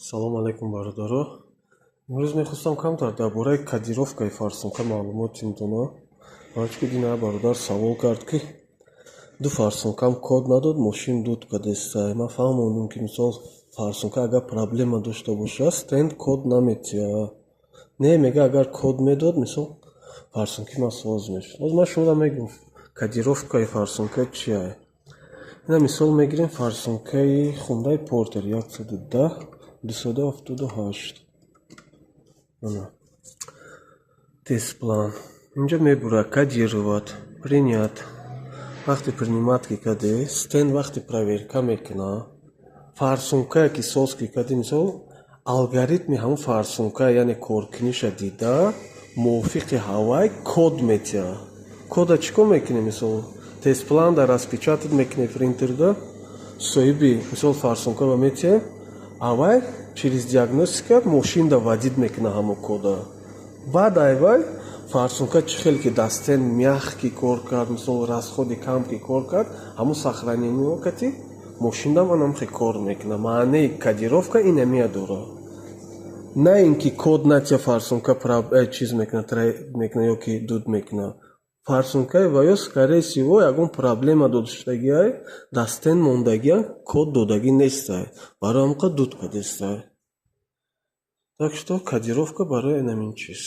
Салом алейкум, бародаро. Имрӯз мехостам камтар дар бораи кодировкаи фарсунка маълумоти дона. Ки дина бародар савол кард ки ду фарсункам код надод, мошин дуд кадестай. Ман фаҳмондам ки мисол фарсунка агар проблема дошта боша, стенд код наметия. Не, мега агар код медод, мисол фарсунки ман соз мешуд. Боз ман шуморо мегӯям кодировкаи фарсунка чия. Ина мисол мегирем фарсункаи хундай портер 110 278. Тест-план. Инҷа мебурад кодировать, принять. Вақти принимат ки каде, стенд вақти проверка мекуна. Фарсункае ки соз ки каде, мисол алгоритми ҳамун фарсунка, яъне коркуниша дида, мувофиқи ҳавай код метия. Кода чӣ кор мекунем? Мисол тест-планда распечатать мекунем принтерда, соҳиби мисол фарсунка ба метия, авай через диагностика мошинда вадид мекуна ҳамун кода. Баъд айвай фарсунка чӣ хеле ки дастен мягкӣ кор кард, мисол расходи кам ки кор кард, ҳамун сохранениё кати мошинда манам хе кор мекуна. Маънаи кодировка инамия дора. На ин ки код натия фарсунка чиз мекуна ёки дуд мекуна. Фарсункаи ваё скорее всего ягон проблема доштагиай, дастен мондагиан код додагӣ нестай. Барои ҳамқа дуд кадестай. Так что кодировка барои инамин чиз.